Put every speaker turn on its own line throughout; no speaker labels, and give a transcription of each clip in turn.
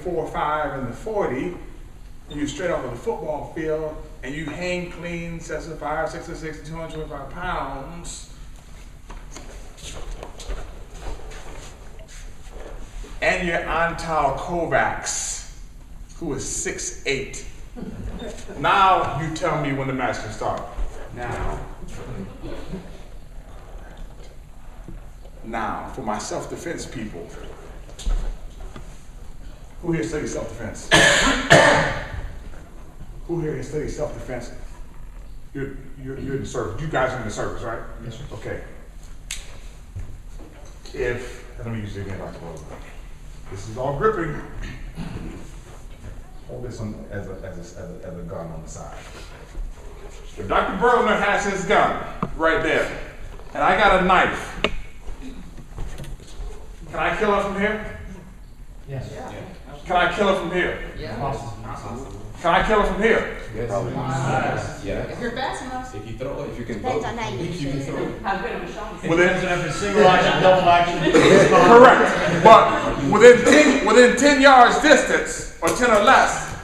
4.5 in the 40, and you're straight off of the football field, and you hang clean, 6'5", 6'6", 225 pounds, and you're Antal Kovacs, who is 6'8". Now you tell me when the match can start. Now, for my self-defense people, who here studies self-defense? Who here studies self-defense? You're in the service. You guys are in the service, right?
Yes, sir.
Okay. Let me use it again, Dr. Bowler. This is all gripping. Hold this one as a gun on the side. If Dr. Berliner has his gun right there, and I got a knife, can I kill her from here?
Yes.
Yeah.
Can I kill her from here?
Yeah.
Possible.
Can I kill her from here?
Yes. Yeah.
If you're fast enough.
If you throw it, if you can
Depends
throw
on how you
it, you can throw it.
How good of a shot.
If it's single action, double action.
Correct. But within 10 yards distance, or 10 or less,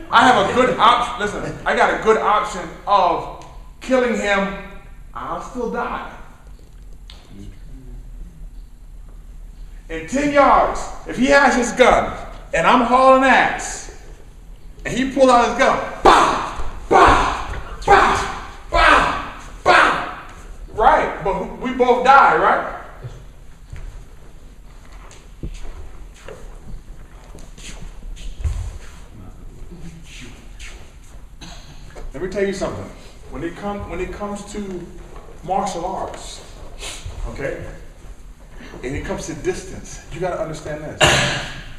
I have a good option. Listen, I got a good option of killing him. I'll still die. In 10 yards, if he has his gun, and I'm hauling ass, and he pulls out his gun, bah, bah, bah, bah, bah. Right, but we both die, right? Let me tell you something. When it comes to martial arts, okay, and it comes to distance, you got to understand this.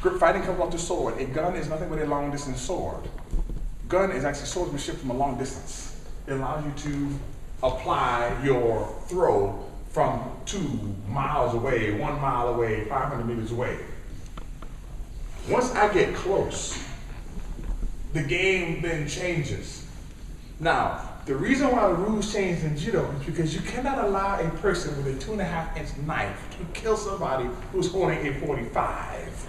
Grip fighting comes off the sword. A gun is nothing but a long distance sword. Gun is actually swordsmanship from a long distance. It allows you to apply your throw from 2 miles away, 1 mile away, 500 meters away. Once I get close, the game then changes. Now, the reason why the rules changed in judo is because you cannot allow a person with a 2.5-inch knife to kill somebody who's holding a 45.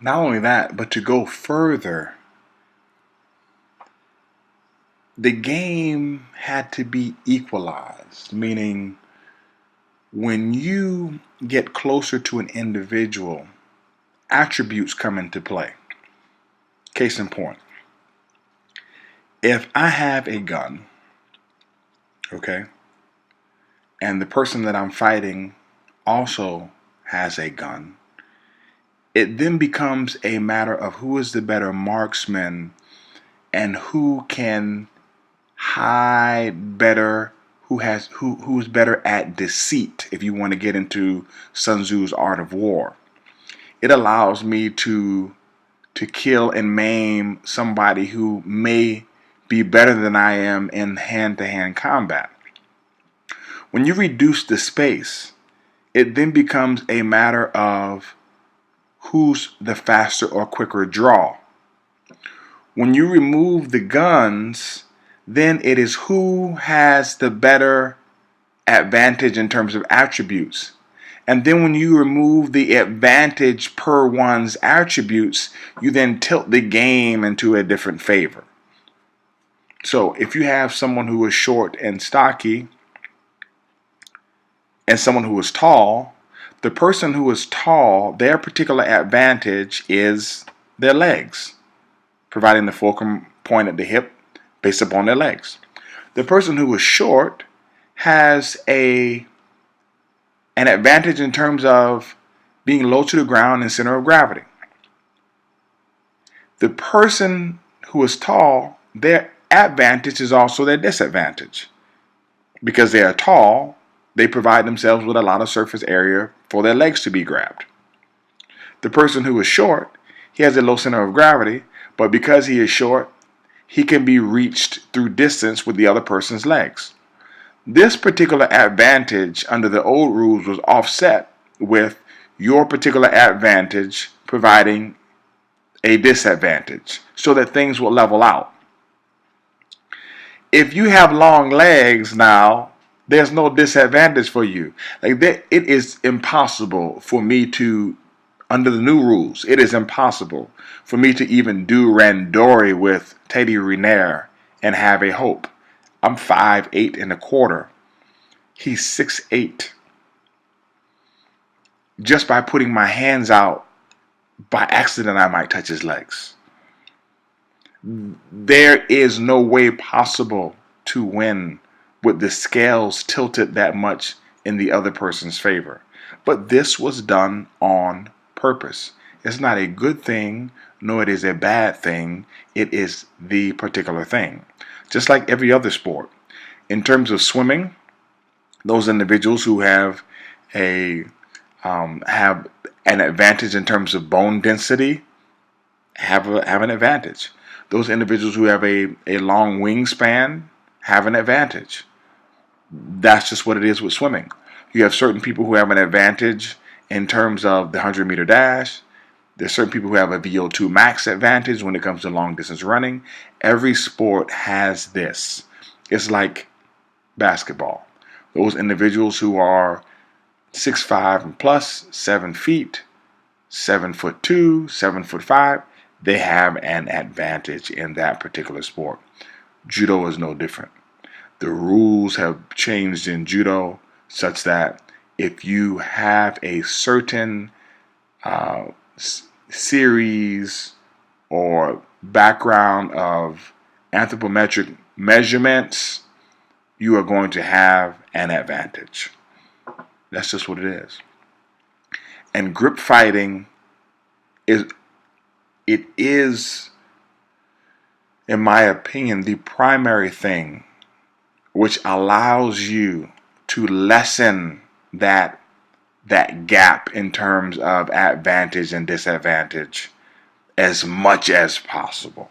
Not only that, but to go further, the game had to be equalized, meaning when you get closer to an individual, attributes come into play. Case in point, if I have a gun, okay, and the person that I'm fighting also has a gun, it then becomes a matter of who is the better marksman and who can hide better, who's better at deceit, if you want to get into Sun Tzu's Art of War. It allows me to kill and maim somebody who may be better than I am in hand-to-hand combat. When you reduce the space, it then becomes a matter of who's the faster or quicker draw. When you remove the guns, then it is who has the better advantage in terms of attributes. And then when you remove the advantage per one's attributes, you then tilt the game into a different favor. So if you have someone who is short and stocky and someone who is tall, the person who is tall, their particular advantage is their legs, providing the fulcrum point at the hip based upon their legs. The person who is short has an advantage in terms of being low to the ground and center of gravity. The person who is tall, their advantage is also their disadvantage. Because they are tall, they provide themselves with a lot of surface area for their legs to be grabbed. The person who is short, he has a low center of gravity, but because he is short, he can be reached through distance with the other person's legs. This particular advantage under the old rules was offset with your particular advantage providing a disadvantage so that things will level out. If you have long legs now There's no disadvantage for you. Like that, it is impossible for me to, under the new rules, it is impossible for me to even do randori with Teddy Riner and have a hope. I'm 5'8" and a quarter. He's 6'8". Just by putting my hands out, by accident, I might touch his legs. There is no way possible to win with the scales tilted that much in the other person's favor. But this was done on purpose. It's not a good thing, nor it is a bad thing. It is the particular thing. Just like every other sport. In terms of swimming, those individuals who have have an advantage in terms of bone density have an advantage. Those individuals who have a long wingspan have an advantage. That's just what it is with swimming. You have certain people who have an advantage in terms of the 100-meter dash. There's certain people who have a VO2 max advantage when it comes to long distance running. Every sport has this. It's like basketball. Those individuals who are 6'5" and plus, 7 feet, 7'2", 7'5", they have an advantage in that particular sport. Judo is no different. The rules have changed in judo such that if you have a certain series or background of anthropometric measurements, you are going to have an advantage. That's just what it is. And grip fighting is, in my opinion, the primary thing which allows you to lessen that gap in terms of advantage and disadvantage as much as possible.